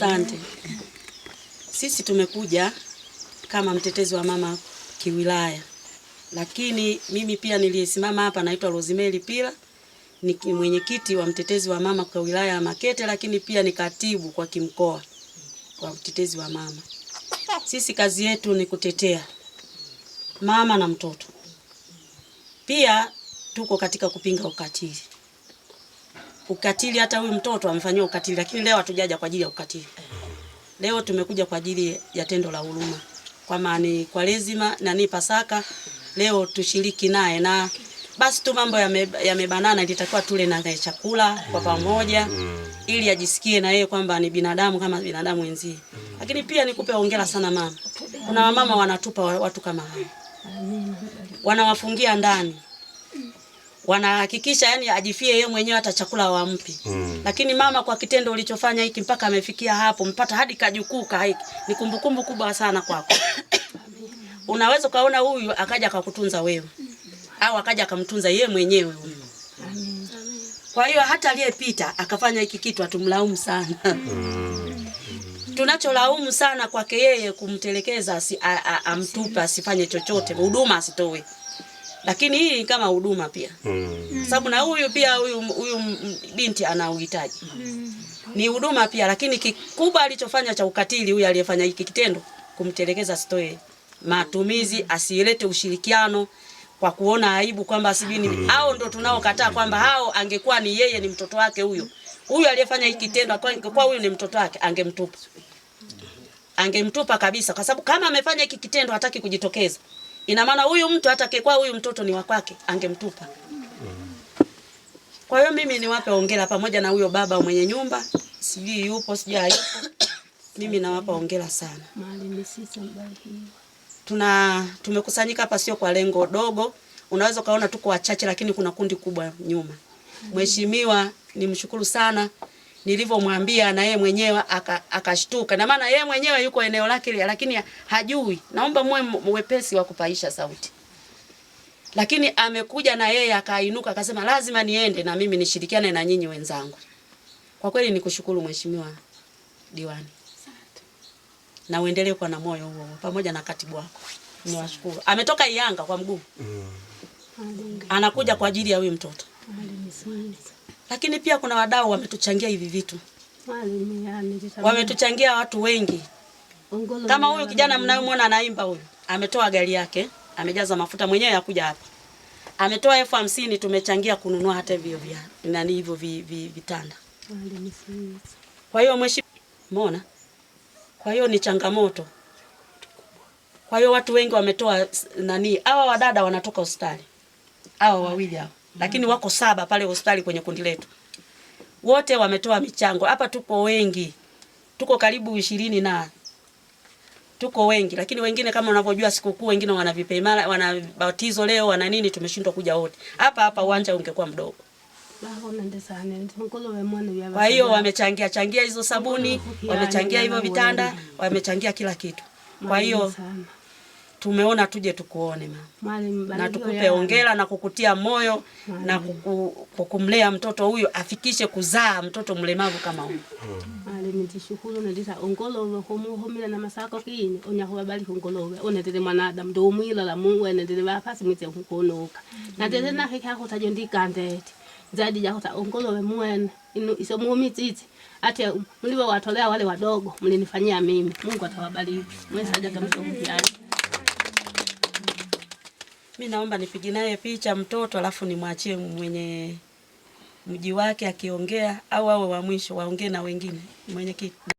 Asante. Sisi tumekuja kama mtetezi wa mama kiwilaya, lakini mimi pia niliyesimama hapa naitwa Rosemary Pila, ni mwenyekiti wa mtetezi wa mama kwa wilaya ya Makete, lakini pia ni katibu kwa kimkoa kwa mtetezi wa mama. Sisi kazi yetu ni kutetea mama na mtoto. Pia tuko katika kupinga ukatili. Ukatili, hata huyu mtoto amefanywa ukatili, lakini leo hatujaja kwa ajili ya ukatili. Leo tumekuja kwa ajili ya tendo la huruma. Kwa maana kwa lazima nani Pasaka leo tushiriki naye, na basi tu mambo yamebanana, ilitakiwa tule na chakula kwa pamoja ili ajisikie na yeye kwamba ni binadamu kama binadamu wenzie. Lakini pia nikupe hongera sana mama. Kuna wamama wanatupa watu kama hao. Wanawafungia ndani. Wanahakikisha yani ajifie yeye mwenyewe hata chakula hawampi. Lakini mama kwa kitendo ulichofanya hiki mpaka amefikia hapo, mpata hadi kajukuu hiki, ni kumbukumbu kubwa sana kwako. Unaweza kaona huyu akaja akakutunza wewe au akaja akamtunza yeye mwenyewe huyu. Kwa hiyo hata aliyepita akafanya hiki kitu atumlaumu sana. Tunacholaumu sana kwake yeye kumtelekeza, amtupa, asifanye chochote, huduma asitoe. Lakini hii kama huduma pia. Sababu na huyu pia huyu binti ana uhitaji. Ni huduma pia, lakini kikubwa alichofanya cha ukatili huyu aliyefanya hiki kitendo kumtelekeza asitoe matumizi, asilete ushirikiano kwa kuona aibu kwamba asibini. Hao ndo tunaokataa kwamba hao angekuwa ni yeye ni mtoto wake huyo. Huyu aliyefanya hiki kitendo kwa huyu ni mtoto wake angemtupa. Angemtupa kabisa, kwa sababu kama amefanya hiki kitendo hataki kujitokeza. Ina maana huyu mtu atakayekuwa huyu mtoto ni wa kwake angemtupa. Kwa hiyo mimi niwape hongera pamoja na huyo baba mwenye nyumba, sijui yupo sijui hayupo. Mimi nawapa hongera sana. Tumekusanyika hapa sio kwa lengo dogo. Unaweza kaona tuko wachache lakini kuna kundi kubwa nyuma. Mheshimiwa nimshukuru sana, nilivyomwambia na yeye mwenyewe akashtuka. Na maana yeye mwenyewe yuko eneo lake lakini hajui. Naomba muwe mwepesi wa kupaisha sauti. Lakini amekuja na yeye akainuka akasema lazima niende na mimi nishirikiane na nyinyi wenzangu. Kwa kweli nikushukuru Mheshimiwa Diwani. Na uendelee kwa na moyo huo pamoja na katibu wako. Niwashukuru. Ametoka Ianga kwa mguu. Anakuja kwa ajili ya huyu mtoto. Lakini pia kuna wadau wametuchangia hivi vitu. Wametuchangia watu wengi. Kama huyu kijana mnayemwona anaimba huyu, ametoa gari yake, amejaza mafuta mwenyewe ya kuja hapa. Ametoa elfu 50 tumechangia kununua hata hivyo hivyo vitanda. Kwa hiyo mheshimiwa, umeona? Kwa hiyo ni changamoto. Kwa hiyo watu wengi wametoa hawa wadada wanatoka hospitali. Hawa wawili hao. Lakini wako 7 pale hospitali kwenye kundi letu. Wote wametoa michango. Hapa tupo wengi. Tuko karibu 20 na tuko wengi, lakini wengine kama unavyojua sikukuu wengine wana vipemara, wana batizo leo, wana nini, tumeshindwa kuja wote. Hapa uwanja ungekuwa mdogo. Kwa hiyo wamechangia hizo sabuni, wamechangia hivyo vitanda, wamechangia kila kitu. Kwa hiyo tumeona tuje tukuone mama. Na tukupe hongera na kukutia moyo na kukumlea mtoto huyo afikishe kuzaa mtoto mlemavu kama huyo. Nitishukuru nilita ongolowe homila na masako kini onya kubali ongolowe onetele mwanadamu ndo mwila la Mungu enendele bapasi mwite kukonoka na tete na heka hotaje ndikandete zadi ya hota ongolowe mwene iso mumititi ate mliwe watolea wale wadogo mlinifanyia mimi. Mungu atawabariki mwesa aje kama msomviani. Mimi naomba nipige naye picha mtoto alafu nimwachie mwenye mji wake akiongea au awe wa mwisho waongee na wengine mwenyekiti.